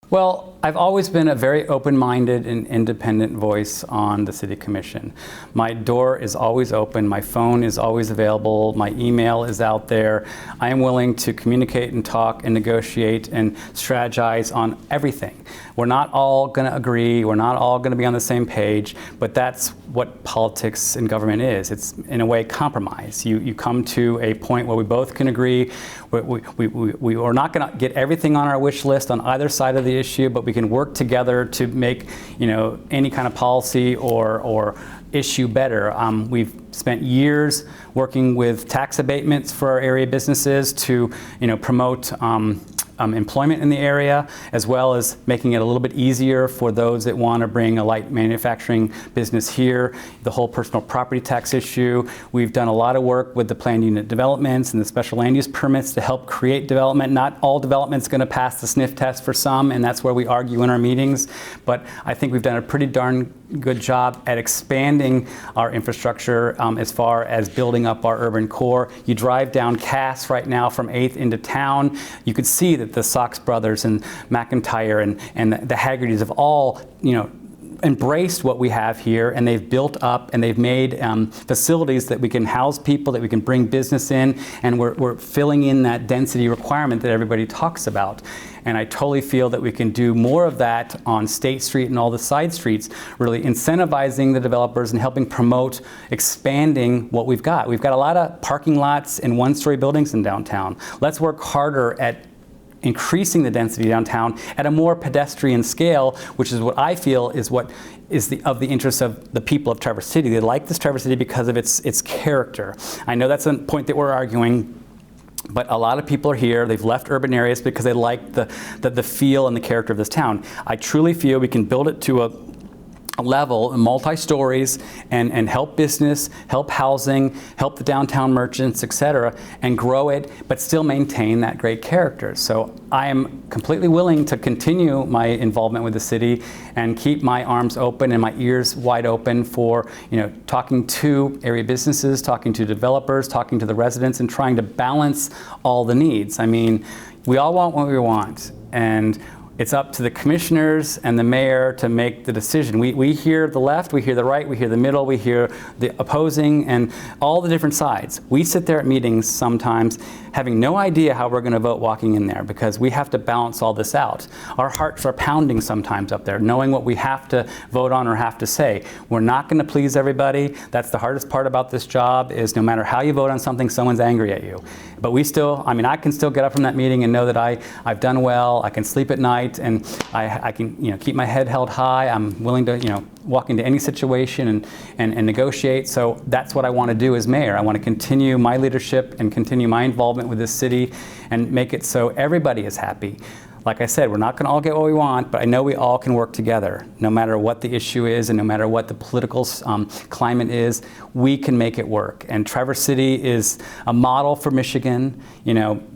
Well, I've always been a very open-minded and independent voice on the City Commission. My door is always open, my phone is always available, my email is out there. I am willing to communicate and talk and negotiate and strategize on everything. We're not all going to agree, we're not all going to be on the same page, but that's what politics and government is. It's, in a way, compromise. You come to a point where we both can agree. We are not going to get everything on our wish list on either side of the issue, but we can work together to make, any kind of policy or issue better. We've spent years working with tax abatements for our area businesses to, promote employment in the area, as well as making it a little bit easier for those that want to bring a light manufacturing business here. The whole personal property tax issue. We've done a lot of work with the planned unit developments and the special land use permits to help create development. Not all development's going to pass the sniff test for some, and that's where we argue in our meetings. But I think we've done a pretty darn good job at expanding our infrastructure as far as building up our urban core. You drive down Cass right now from 8th into town, you could see that the Sox brothers and McIntyre and the Haggertys have all, embraced what we have here, and they've built up and they've made facilities that we can house people, that we can bring business in, and we're filling in that density requirement that everybody talks about. And I totally feel that we can do more of that on State Street and all the side streets, really incentivizing the developers and helping promote expanding what we've got. We've got a lot of parking lots and one-story buildings in downtown. Let's work harder at increasing the density downtown at a more pedestrian scale, which is what I feel is what is of the interest of the people of Traverse City. They like this Traverse City because of its character. I know that's a point that we're arguing, but a lot of people are here. They've left urban areas because they like the feel and the character of this town. I truly feel we can build it to a level, multi-stories, and help business, help housing, help the downtown merchants, etc., and grow it, but still maintain that great character. So I am completely willing to continue my involvement with the city and keep my arms open and my ears wide open for, talking to area businesses, talking to developers, talking to the residents, and trying to balance all the needs. I mean, we all want what we want, and it's up to the commissioners and the mayor to make the decision. We hear the left, we hear the right, we hear the middle, we hear the opposing, and all the different sides. We sit there at meetings sometimes having no idea how we're going to vote walking in there, because we have to balance all this out. Our hearts are pounding sometimes up there, knowing what we have to vote on or have to say. We're not going to please everybody. That's the hardest part about this job, is no matter how you vote on something, someone's angry at you. But I can still get up from that meeting and know that I've done well, I can sleep at night, and I can keep my head held high. I'm willing to walk into any situation and negotiate. So that's what I want to do as mayor. I want to continue my leadership and continue my involvement with this city and make it so everybody is happy. Like I said, we're not going to all get what we want, but I know we all can work together. No matter what the issue is and no matter what the political climate is, we can make it work. And Traverse City is a model for Michigan.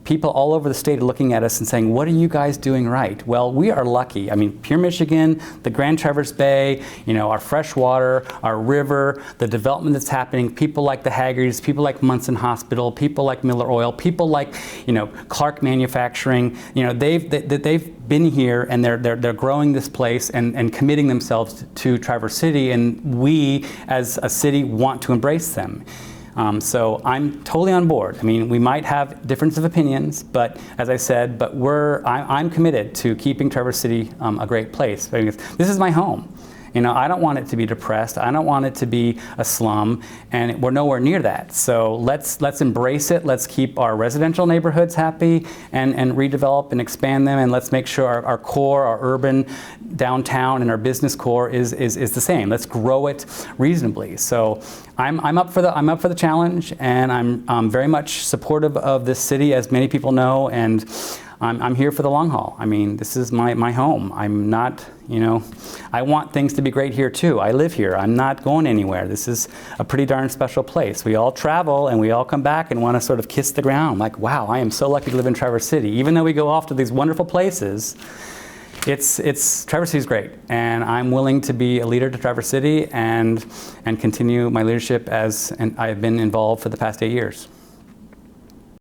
People all over the state are looking at us and saying, what are you guys doing right? Well, we are lucky. I mean, Pure Michigan, the Grand Traverse Bay, our fresh water, our river, the development that's happening, people like the Haggertys, people like Munson Hospital, people like Miller Oil, people like, Clark Manufacturing, they've been here and they're growing this place and committing themselves to Traverse City, and we as a city want to embrace them. So I'm totally on board. I mean, we might have difference of opinions, but as I said, I'm committed to keeping Traverse City a great place. This is my home. I don't want it to be depressed. I don't want it to be a slum, and we're nowhere near that. So let's embrace it. Let's keep our residential neighborhoods happy and redevelop and expand them, and let's make sure our core, our urban downtown, and our business core is the same. Let's grow it reasonably. So I'm up for the challenge, and I'm very much supportive of this city, as many people know, and I'm here for the long haul. I mean, this is my home. I'm not, I want things to be great here too. I live here. I'm not going anywhere. This is a pretty darn special place. We all travel and we all come back and want to sort of kiss the ground. Like, wow, I am so lucky to live in Traverse City. Even though we go off to these wonderful places, Traverse City is great, and I'm willing to be a leader to Traverse City and continue my leadership and I've been involved for the past 8 years.